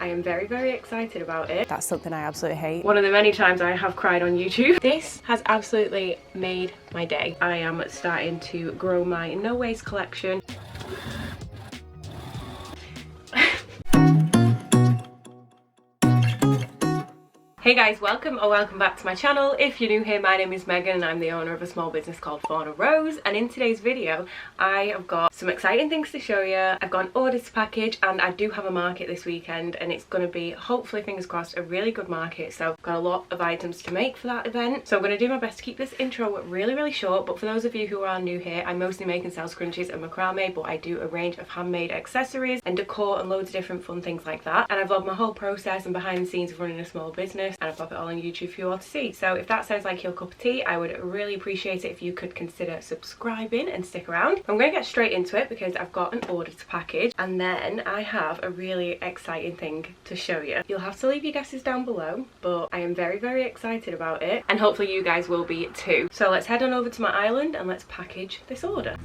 I am very, very excited about it. That's something I absolutely hate. One of the many times I have cried on YouTube. This has absolutely made my day. I am starting to grow my no waste collection. Hey guys, welcome back to my channel. If you're new here, my name is Megan and I'm the owner of a small business called Fauna Rose, and in today's video I have got some exciting things to show you. I've got an order to package and I do have a market this weekend, and it's going to be, hopefully fingers crossed, a really good market. So I've got a lot of items to make for that event, so I'm going to do my best to keep this intro really short. But for those of you who are new here, I mostly make and sell scrunchies and macrame, but I do a range of handmade accessories and decor and loads of different fun things like that, and I vlog my whole process and behind the scenes of running a small business, and I pop it all on YouTube for you all to see. So if that sounds like your cup of tea, I would really appreciate it if you could consider subscribing and stick around. I'm going to get straight into it because I've got an order to package, and then I have a really exciting thing to show you. You'll have to leave your guesses down below, but I am very excited about it, and hopefully you guys will be too. So let's head on over to my island and let's package this order.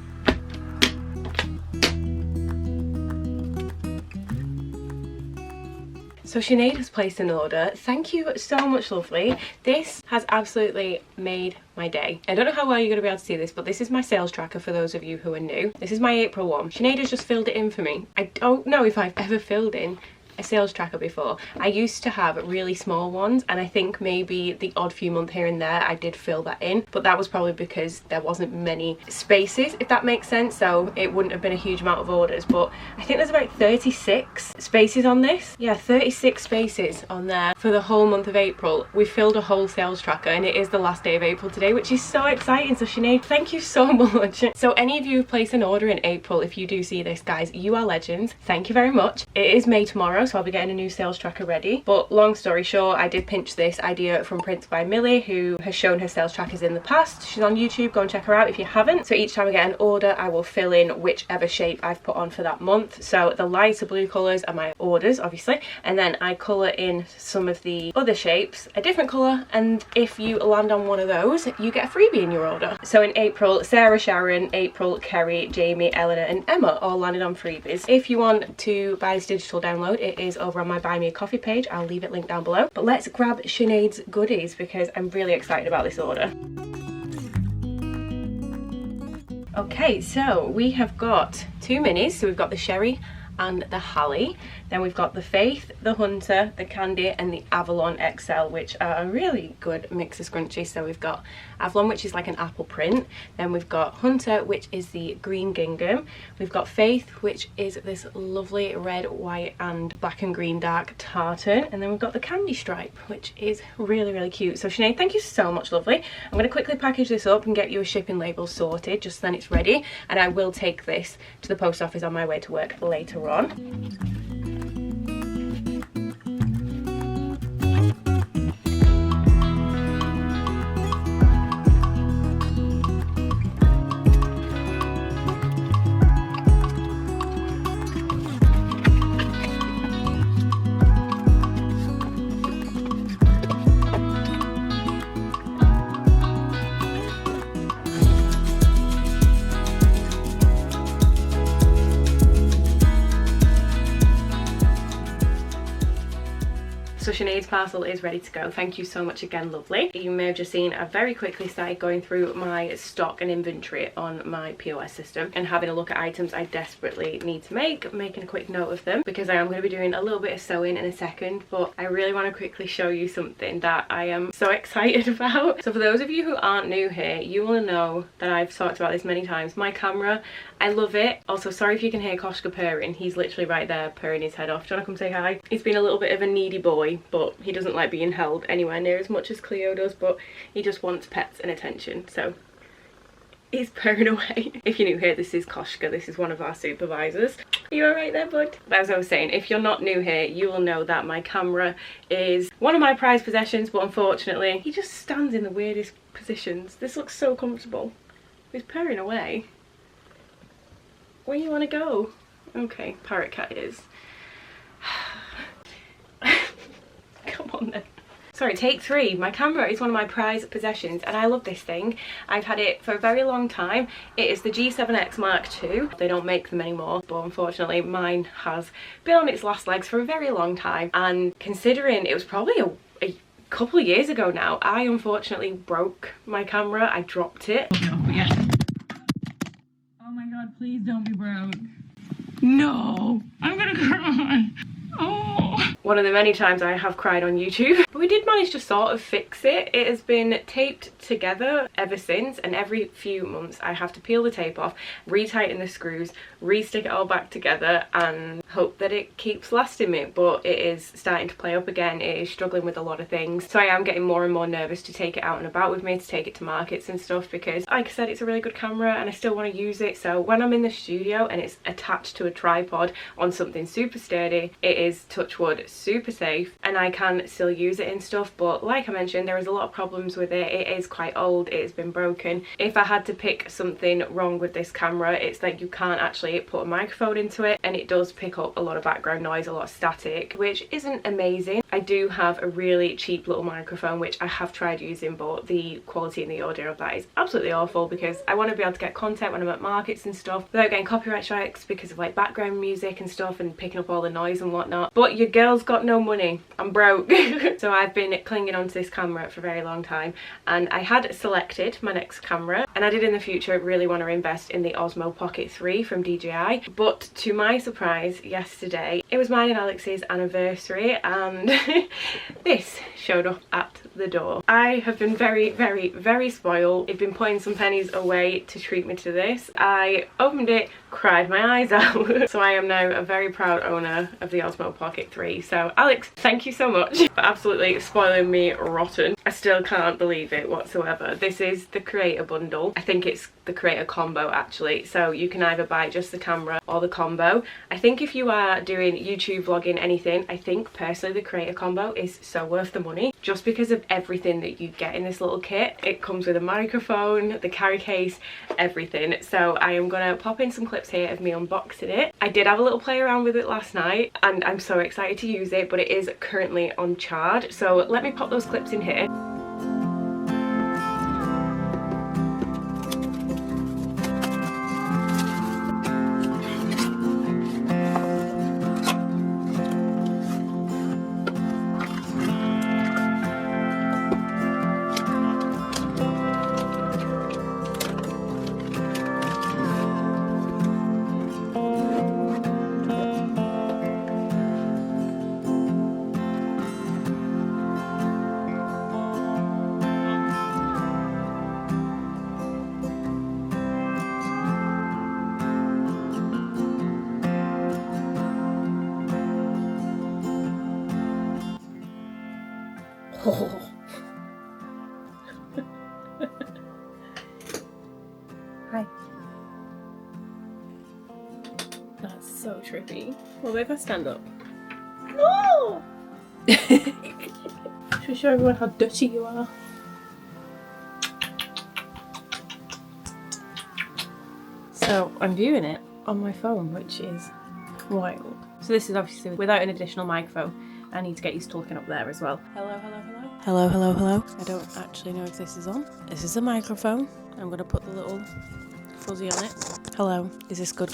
So Sinead has placed an order. Thank you so much, lovely. This has absolutely made my day. I don't know how well you're going to be able to see this, but this is my sales tracker for those of you who are new. This is my April one. Sinead has just filled it in for me. I don't know if I've ever filled in a sales tracker before. I used to have really small ones, and I think maybe the odd few months here and there I did fill that in, but that was probably because there wasn't many spaces, if that makes sense, so it wouldn't have been a huge amount of orders. But I think there's about 36 spaces on this. Yeah, 36 spaces on there for the whole month of April. We filled a whole sales tracker, and it is the last day of April today, which is so exciting. So Sinead, thank you so much. So any of you who place an order in April, if you do see this, guys, you are legends. Thank you very much. It is May tomorrow, so I'll be getting a new sales tracker ready. But long story short, I did pinch this idea from Prince by Millie, who has shown her sales trackers in the past. She's on YouTube, go and check her out if you haven't. So each time I get an order, I will fill in whichever shape I've put on for that month. So the lighter blue colours are my orders, obviously, and then I colour in some of the other shapes a different colour, and if you land on one of those, you get a freebie in your order. So in April, Sarah, Sharon, April, Kerry, Jamie, Eleanor and Emma all landed on freebies. If you want to buy this digital download, it is over on my Buy Me a Coffee page. I'll leave it linked down below. But let's grab Sinead's goodies because I'm really excited about this order. Okay, so we have got two minis. So we've got the Sherry and the Hallie. Then we've got the Faith, the Hunter, the Candy and the Avalon XL, which are a really good mix of scrunchies. So we've got Avalon, which is like an apple print. Then we've got Hunter, which is the green gingham. We've got Faith, which is this lovely red, white and black and green dark tartan. And then we've got the Candy stripe, which is really cute. So Sinead, thank you so much, lovely. I'm going to quickly package this up and get you a shipping label sorted, just then it's ready. And I will take this to the post office on my way to work later on. So Sinead's parcel is ready to go. Thank you so much again, lovely. You may have just seen I very quickly started going through my stock and inventory on my POS system and having a look at items I desperately need to make, making a quick note of them because I am going to be doing a little bit of sewing in a second, but I really want to quickly show you something that I am so excited about. So for those of you who aren't new here, you will know that I've talked about this many times. My camera, I love it. Also, sorry if you can hear Koshka purring. He's literally right there purring his head off. Do you want to come say hi? He's been a little bit of a needy boy, but he doesn't like being held anywhere near as much as Cleo does, but he just wants pets and attention, so he's purring away. If you're new here, this is Koshka. This is one of our supervisors. Are you alright there, bud? As I was saying, if you're not new here, you will know that my camera is one of my prized possessions, but unfortunately, he just stands in the weirdest positions. This looks so comfortable. He's purring away. Where you want to go? Okay, parrot cat it is. Come on then. Sorry, take 3. My camera is one of my prized possessions and I love this thing. I've had it for a very long time. It is the G7X Mark II. They don't make them anymore, but unfortunately mine has been on its last legs for a very long time, and considering it was probably a couple of years ago now, I unfortunately broke my camera. I dropped it. Oh, yeah. Oh my god, please don't be broke. No, I'm gonna cry. Oh. One of the many times I have cried on YouTube. But we did manage to sort of fix it. It has been taped together ever since, and every few months I have to peel the tape off, retighten the screws, re-stick it all back together and hope that it keeps lasting me. But it is starting to play up again. It is struggling with a lot of things, so I am getting more and more nervous to take it out and about with me, to take it to markets and stuff, because like I said, it's a really good camera and I still want to use it. So when I'm in the studio and it's attached to a tripod on something super sturdy, it is, touch wood, super safe and I can still use it and stuff. But like I mentioned, there is a lot of problems with it. It is quite old, it has been broken. If I had to pick something wrong with this camera, it's that you can't actually put a microphone into it, and it does pick up a lot of background noise, a lot of static, which isn't amazing. I do have a really cheap little microphone which I have tried using, but the quality and the audio of that is absolutely awful, because I want to be able to get content when I'm at markets and stuff without getting copyright strikes because of like background music and stuff and picking up all the noise and whatnot. But your girl's got no money, I'm broke. So I've been clinging onto this camera for a very long time, and I had selected my next camera, and I did in the future really want to invest in the Osmo Pocket 3 from DJI. But to my surprise, yesterday it was mine and Alex's anniversary and this showed up at the door. I have been very spoiled. They've been putting some pennies away to treat me to this. I opened it, cried my eyes out. So I am now a very proud owner of the Osmo Pocket 3. So Alex, thank you so much for absolutely spoiling me rotten. I still can't believe it whatsoever. This is the creator bundle. I think it's the creator combo actually, so you can either buy just the camera or the combo. I think if you are doing YouTube vlogging, anything, I think personally the creator combo is so worth the money, just because of everything that you get in this little kit. It comes with a microphone, the carry case, everything. So I am gonna pop in some clips here of me unboxing it. I did have a little play around with it last night and I'm so excited to use it, but it is currently on charge, so let me pop those clips in here. Oh. Hi. That's so trippy. Well, if I stand up. No! Should we show everyone how dirty you are? So I'm viewing it on my phone, which is wild. So this is obviously without an additional microphone. I need to get used to looking up there as well. Hello, hello, hello. Hello, hello, hello. I don't actually know if this is on. This is a microphone. I'm going to put the little fuzzy on it. Hello. Is this good?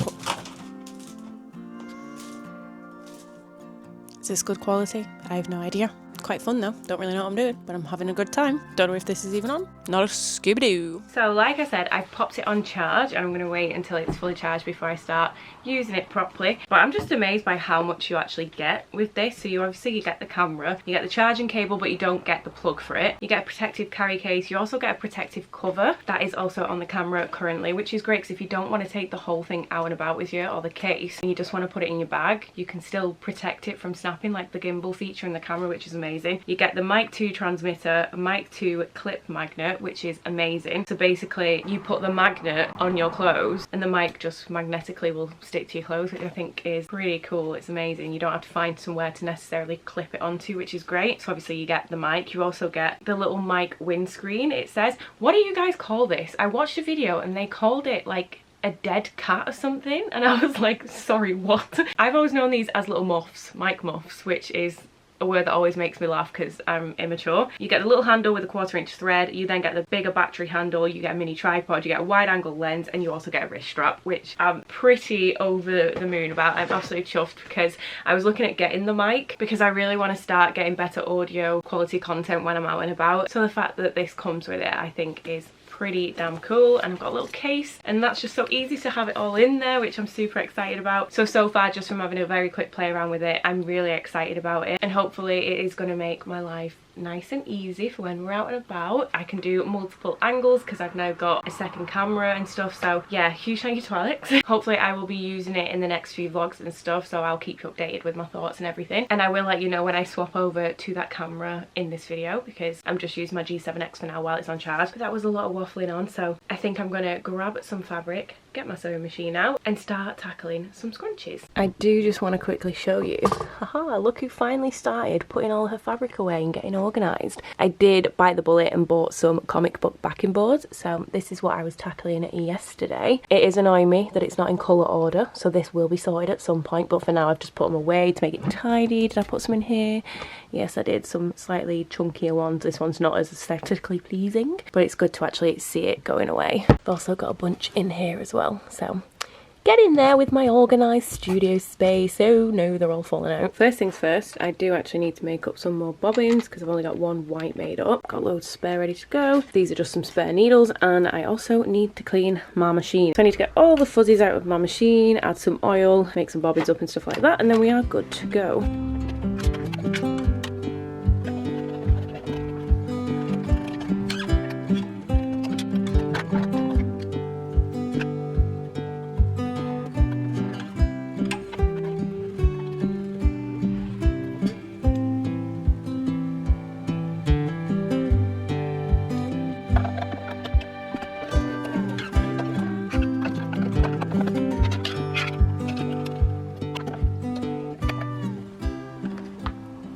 Is this good quality? I have no idea. Quite fun though. Don't really know what I'm doing, but I'm having a good time. Don't know if this is even on. Not a Scooby-Doo. So like I said, I've popped it on charge and I'm going to wait until it's fully charged before I start using it properly. But I'm just amazed by how much you actually get with this. So you get the camera, you get the charging cable, but you don't get the plug for it. You get a protective carry case. You also get a protective cover that is also on the camera currently, which is great because if you don't want to take the whole thing out and about with you, or the case, and you just want to put it in your bag, you can still protect it from snapping, like the gimbal feature in the camera, which is amazing. You get the mic 2 transmitter, a mic 2 clip magnet, which is amazing. So basically you put the magnet on your clothes and the mic just magnetically will stick to your clothes, which I think is pretty cool. It's amazing. You don't have to find somewhere to necessarily clip it onto, which is great. So obviously you get the mic. You also get the little mic windscreen. It says, what do you guys call this? I watched a video and they called it like a dead cat or something, and I was like, sorry, what? I've always known these as little muffs, mic muffs, which is a word that always makes me laugh because I'm immature. You get the little handle with a 1/4" thread, you then get the bigger battery handle, you get a mini tripod, you get a wide angle lens, and you also get a wrist strap, which I'm pretty over the moon about. I'm absolutely chuffed because I was looking at getting the mic because I really want to start getting better audio quality content when I'm out and about. So the fact that this comes with it, I think is pretty damn cool. And I've got a little case, and that's just so easy to have it all in there, which I'm super excited about. So far, just from having a very quick play around with it, I'm really excited about it, and hopefully it is going to make my life nice and easy for when we're out and about. I can do multiple angles because I've now got a second camera and stuff. So yeah, huge thank you to Alex. Hopefully I will be using it in the next few vlogs and stuff, so I'll keep you updated with my thoughts and everything, and I will let you know when I swap over to that camera in this video, because I'm just using my G7X for now while it's on charge. But that was a lot of waffling on, so I think I'm gonna grab some fabric, get my sewing machine out, and start tackling some scrunchies. I do just want to quickly show you, haha, look who finally started putting all her fabric away and getting organised. I did bite the bullet and bought some comic book backing boards, so this is what I was tackling yesterday. It is annoying me that it's not in colour order, so this will be sorted at some point, but for now I've just put them away to make it tidy. Did I put some in here? Yes, I did. Some slightly chunkier ones. This one's not as aesthetically pleasing, but it's good to actually see it going away. I've also got a bunch in here as well, so get in there with my organised studio space. Oh no, they're all falling out. First things first, I do actually need to make up some more bobbins because I've only got one white made up. Got loads spare ready to go. These are just some spare needles, and I also need to clean my machine. So I need to get all the fuzzies out of my machine, add some oil, make some bobbins up and stuff like that, and then we are good to go.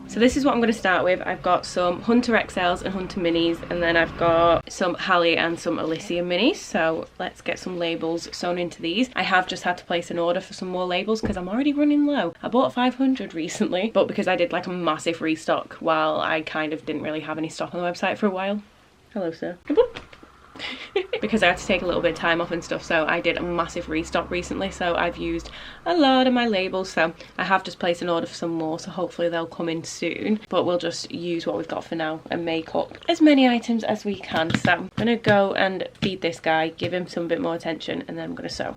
So this is what I'm going to start with. I've got some Hunter XLs and Hunter Minis, and then I've got some Hallie and some Elysia Minis. So let's get some labels sewn into these. I have just had to place an order for some more labels because I'm already running low. I bought 500 recently, but because I did like a massive restock while I kind of didn't really have any stock on the website for a while. Hello, sir. Because I had to take a little bit of time off and stuff, so I did a massive restock recently, so I've used a lot of my labels. So I have just placed an order for some more, so hopefully they'll come in soon, but we'll just use what we've got for now and make up as many items as we can. So I'm gonna go and feed this guy, give him some bit more attention, and then I'm gonna sew.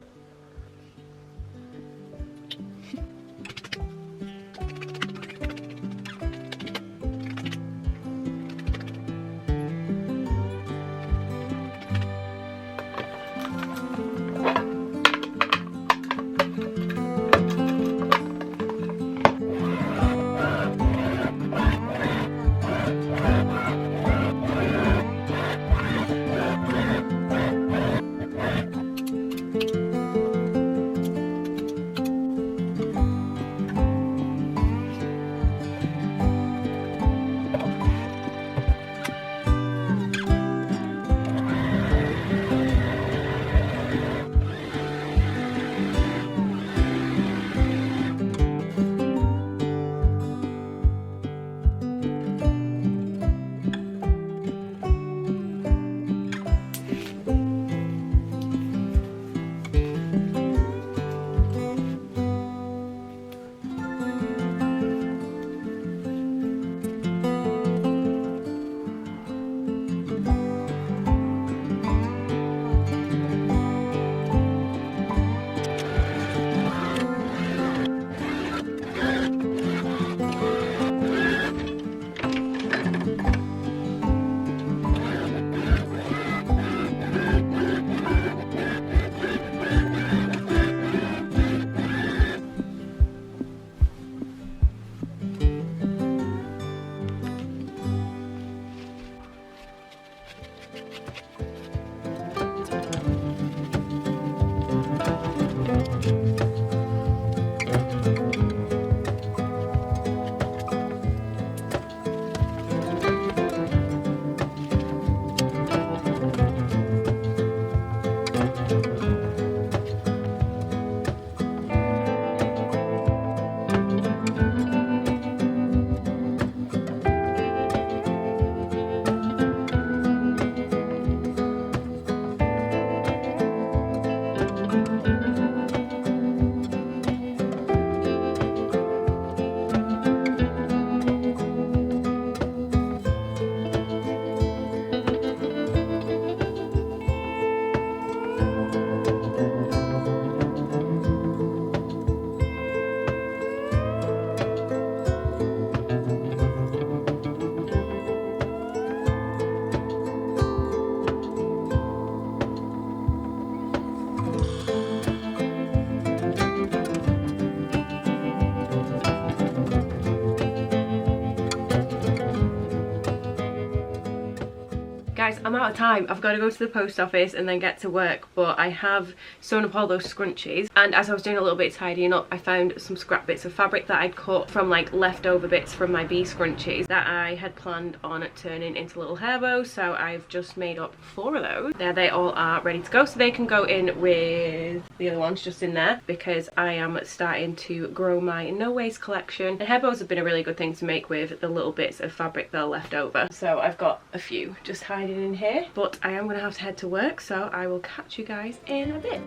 Guys, I'm out of time. I've got to go to the post office and then get to work, but I have sewn up all those scrunchies, and as I was doing a little bit tidying up, I found some scrap bits of fabric that I'd cut from like leftover bits from my bee scrunchies that I had planned on turning into little hair bows. So I've just made up 4 of those. There they all are ready to go, so they can go in with the other ones just in there, because I am starting to grow my no waste collection, and hair bows have been a really good thing to make with the little bits of fabric that are left over. So I've got a few just hiding in here, but I am going to have to head to work, so I will catch you guys in a bit.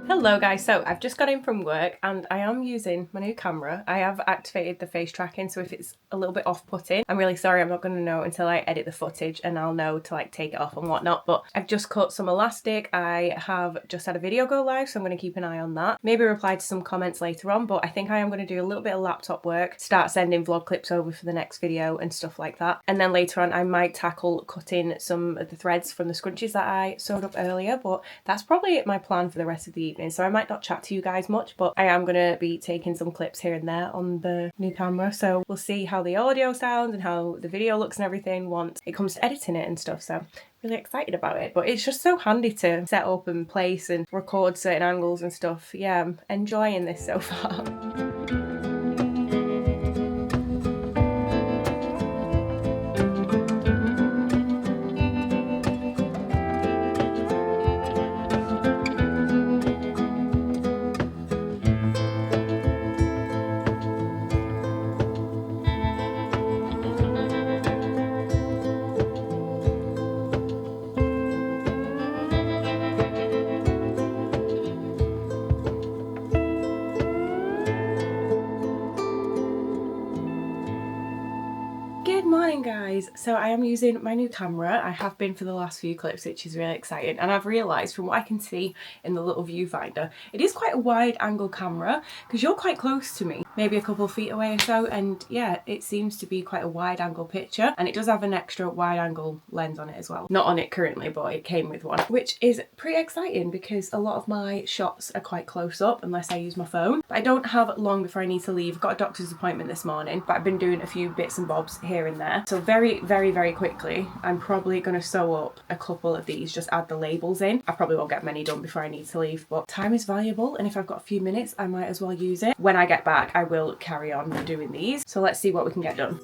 Hello guys, so I've just got in from work and I am using my new camera. I have activated the face tracking, so if it's a little bit off-putting, I'm really sorry. I'm not going to know until I edit the footage, and I'll know to like take it off and whatnot. But I've just cut some elastic. I have just had a video go live, so I'm going to keep an eye on that. Maybe reply to some comments later on, but I think I am going to do a little bit of laptop work, start sending vlog clips over for the next video and stuff like that. And then later on I might tackle cutting some of the threads from the scrunchies that I sewed up earlier, but that's probably my plan for the rest of the evening. So I might not chat to you guys much, but I am going to be taking some clips here and there on the new camera, so we'll see how the audio sounds and how the video looks and everything once it comes to editing it and stuff. So really excited about it, but it's just so handy to set up and place and record certain angles and stuff. Yeah, I'm enjoying this so far. Good morning guys, so I am using my new camera. I have been for the last few clips, which is really exciting, and I've realised from what I can see in the little viewfinder, it is quite a wide angle camera because you're quite close to me, maybe a couple of feet away or so, and yeah, it seems to be quite a wide angle picture, and it does have an extra wide angle lens on it as well. Not on it currently, but it came with one, which is pretty exciting because a lot of my shots are quite close up unless I use my phone. But I don't have long before I need to leave. I've got a doctor's appointment this morning, but I've been doing a few bits and bobs here and there. So very quickly, I'm probably going to sew up a couple of these, just add the labels in. I probably won't get many done before I need to leave, but time is valuable, and if I've got a few minutes, I might as well use it. When I get back, I will carry on doing these. So let's see what we can get done.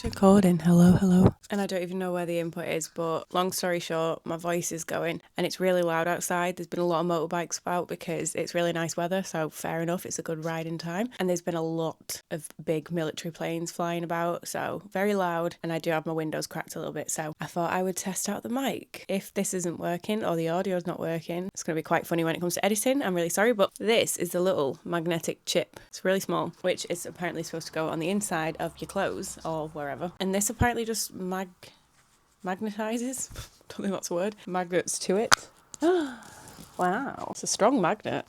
Recording. Hello. and I don't even know where the input is, but long story short, my voice is going and it's really loud outside. There's been a lot of motorbikes about because it's really nice weather, so fair enough, it's a good riding time. And there's been a lot of big military planes flying about, so very loud, and I do have my windows cracked a little bit, so I thought I would test out the mic. If this isn't working or the audio's not working, it's going to be quite funny when it comes to editing. I'm really sorry, but this is the little magnetic chip. It's really small, which is apparently supposed to go on the inside of your clothes or wherever. And this apparently just magnetizes, don't think that's a word, magnets to it. Wow, it's a strong magnet.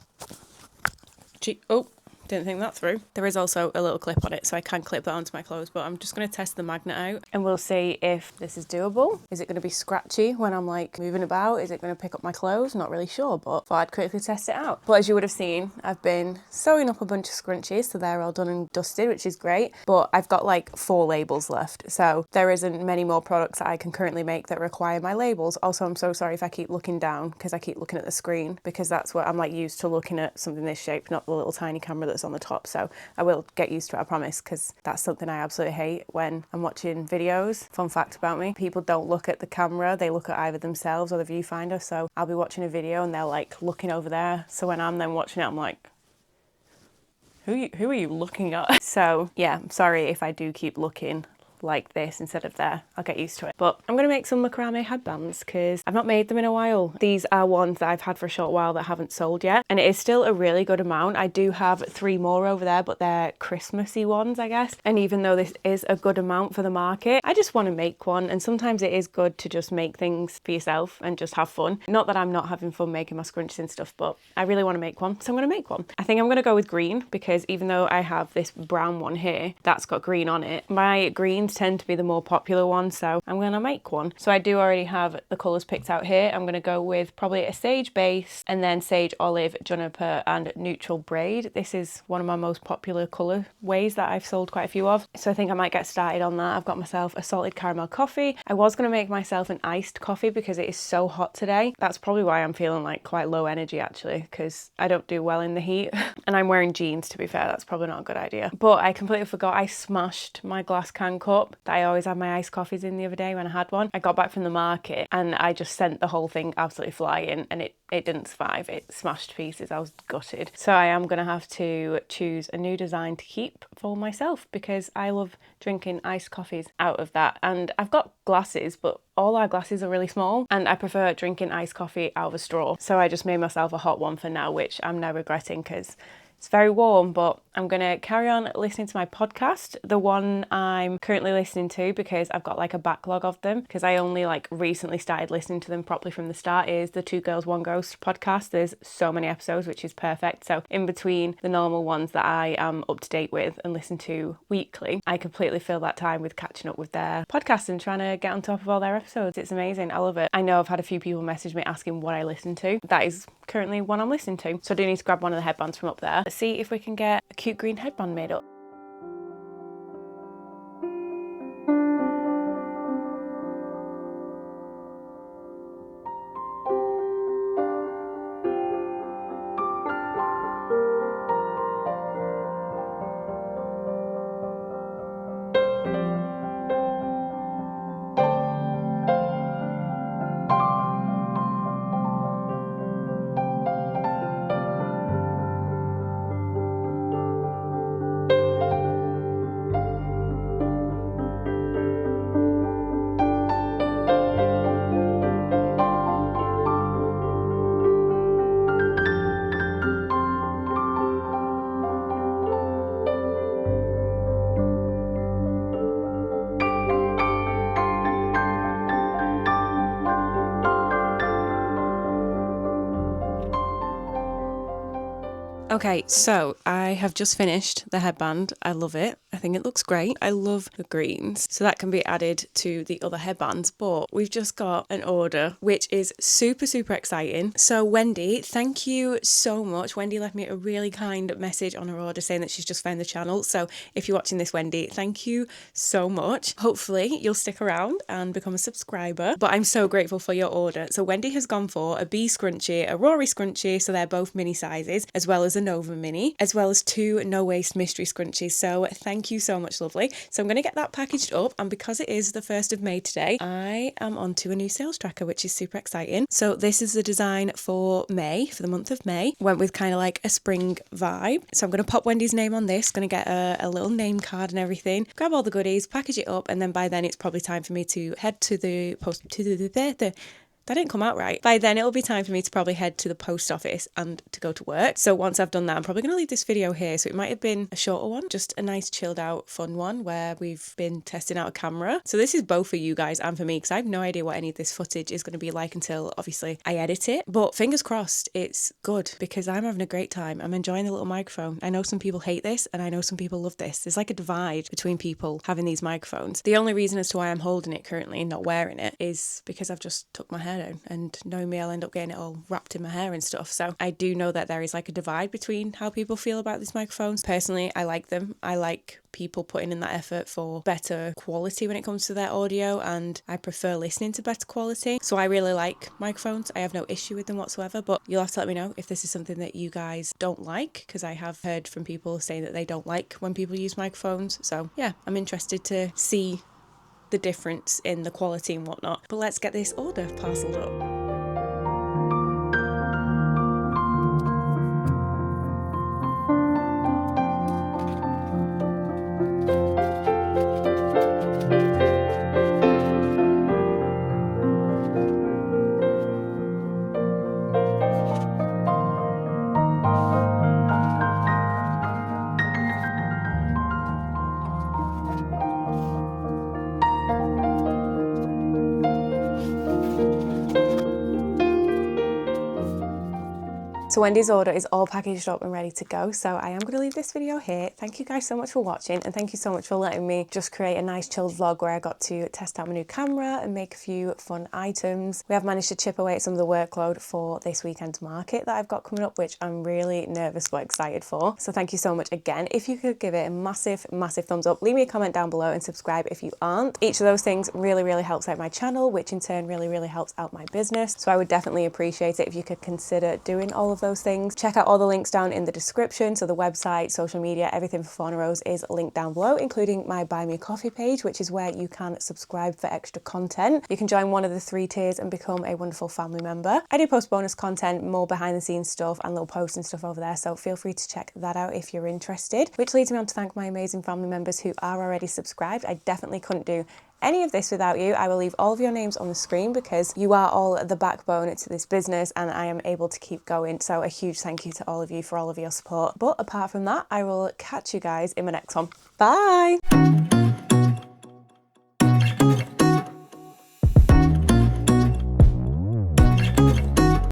Oh, didn't think that through. There is also a little clip on it, so I can clip that onto my clothes, but I'm just going to test the magnet out and we'll see if this is doable. Is it going to be scratchy when I'm like moving about? Is it going to pick up my clothes? Not really sure, but thought I'd quickly test it out. But as you would have seen, I've been sewing up a bunch of scrunchies, so they're all done and dusted, which is great, but I've got like 4 labels left, so there isn't many more products that I can currently make that require my labels. Also, I'm so sorry if I keep looking down because I keep looking at the screen, because that's what I'm like used to looking at, something this shape, not the little tiny camera that's on the top. So I will get used to it, I promise, because that's something I absolutely hate when I'm watching videos. Fun fact about me, people don't look at the camera, they look at either themselves or the viewfinder. So I'll be watching a video and they're like looking over there, so when I'm then watching it, I'm like, who are you looking at? So yeah, I'm sorry if I do keep looking like this instead of there. I'll get used to it. But I'm gonna make some macrame headbands because I've not made them in a while. These are ones that I've had for a short while that haven't sold yet, and it is still a really good amount. I do have 3 more over there, but they're Christmassy ones, I guess. And even though this is a good amount for the market, I just want to make one, and sometimes it is good to just make things for yourself and just have fun. Not that I'm not having fun making my scrunchies and stuff, but I really want to make one, so I'm gonna make one. I think I'm gonna go with green because even though I have this brown one here that's got green on it, my greens tend to be the more popular one, so I'm gonna make one. So I do already have the colours picked out here. I'm gonna go with probably a sage base and then sage, olive, juniper and neutral braid. This is one of my most popular colour ways that I've sold quite a few of, so I think I might get started on that. I've got myself a salted caramel coffee. I was gonna make myself an iced coffee because it is so hot today. That's probably why I'm feeling like quite low energy actually, because I don't do well in the heat and I'm wearing jeans, to be fair. That's probably not a good idea. But I completely forgot I smashed my glass can cup that I always have my iced coffees in the other day when I had one. I got back from the market and I just sent the whole thing absolutely flying, and it didn't survive. It smashed to pieces. I was gutted. So I am going to have to choose a new design to keep for myself because I love drinking iced coffees out of that. And I've got glasses, but all our glasses are really small and I prefer drinking iced coffee out of a straw. So I just made myself a hot one for now, which I'm now regretting because it's very warm. But I'm going to carry on listening to my podcast, the one I'm currently listening to, because I've got like a backlog of them because I only like recently started listening to them properly from the start, is the 2 Girls 1 Ghost podcast. There's so many episodes, which is perfect. So in between the normal ones that I am up to date with and listen to weekly, I completely fill that time with catching up with their podcasts and trying to get on top of all their episodes. It's amazing. I love it. I know I've had a few people message me asking what I listen to. That is currently one I'm listening to. So I do need to grab one of the headbands from up there. Let's see if we can get a cute green headband made up. Okay, so I have just finished the headband. I love it. I think it looks great. I love the greens, so that can be added to the other headbands. But we've just got an order, which is super, super exciting. So Wendy, thank you so much. Wendy left me a really kind message on her order saying that she's just found the channel. So if you're watching this, Wendy, thank you so much. Hopefully you'll stick around and become a subscriber. But I'm so grateful for your order. So Wendy has gone for a bee scrunchie, a Rory scrunchie, so they're both mini sizes, as well as a Nova mini, as well as 2 no waste mystery scrunchies. So thank you so much, lovely. So I'm going to get that packaged up, and because it is the 1st of May today, I am onto a new sales tracker, which is super exciting. So this is the design for May, for the month of May. Went with kind of like a spring vibe. So I'm going to pop Wendy's name on this, going to get a little name card and everything, grab all the goodies, package it up, and then by then it's probably time for me to head to the post, that didn't come out right. By then it'll be time for me to probably head to the post office and to go to work. So once I've done that, I'm probably going to leave this video here. So it might have been a shorter one, just a nice chilled out fun one where we've been testing out a camera. So this is both for you guys and for me, because I have no idea what any of this footage is going to be like until obviously I edit it. But fingers crossed it's good, because I'm having a great time. I'm enjoying the little microphone. I know some people hate this and I know some people love this. There's like a divide between people having these microphones. The only reason as to why I'm holding it currently and not wearing it is because I've just took my hair down, and knowing me, I'll end up getting it all wrapped in my hair and stuff. So I do know that there is like a divide between how people feel about these microphones. Personally, I like them. I like people putting in that effort for better quality when it comes to their audio, and I prefer listening to better quality. So I really like microphones. I have no issue with them whatsoever, but you'll have to let me know if this is something that you guys don't like, because I have heard from people saying that they don't like when people use microphones. So yeah, I'm interested to see the difference in the quality and whatnot. But let's get this order parceled up. So Wendy's order is all packaged up and ready to go. So I am going to leave this video here. Thank you guys so much for watching, and thank you so much for letting me just create a nice chilled vlog where I got to test out my new camera and make a few fun items. We have managed to chip away at some of the workload for this weekend's market that I've got coming up, which I'm really nervous but excited for. So thank you so much again. If you could give it a massive thumbs up, leave me a comment down below and subscribe if you aren't. Each of those things really helps out my channel, which in turn really helps out my business. So I would definitely appreciate it if you could consider doing all of those things. Check out all the links down in the description. So the website, social media, everything for Fauna Rose is linked down below, including my Buy Me a Coffee page, which is where you can subscribe for extra content. You can join one of the 3 tiers and become a wonderful family member. I do post bonus content, more behind the scenes stuff and little posts and stuff over there. So feel free to check that out if you're interested, which leads me on to thank my amazing family members who are already subscribed. I definitely couldn't do any of this without you. I will leave all of your names on the screen because you are all the backbone to this business and I am able to keep going. So a huge thank you to all of you for all of your support. But apart from that, I will catch you guys in my next one. Bye!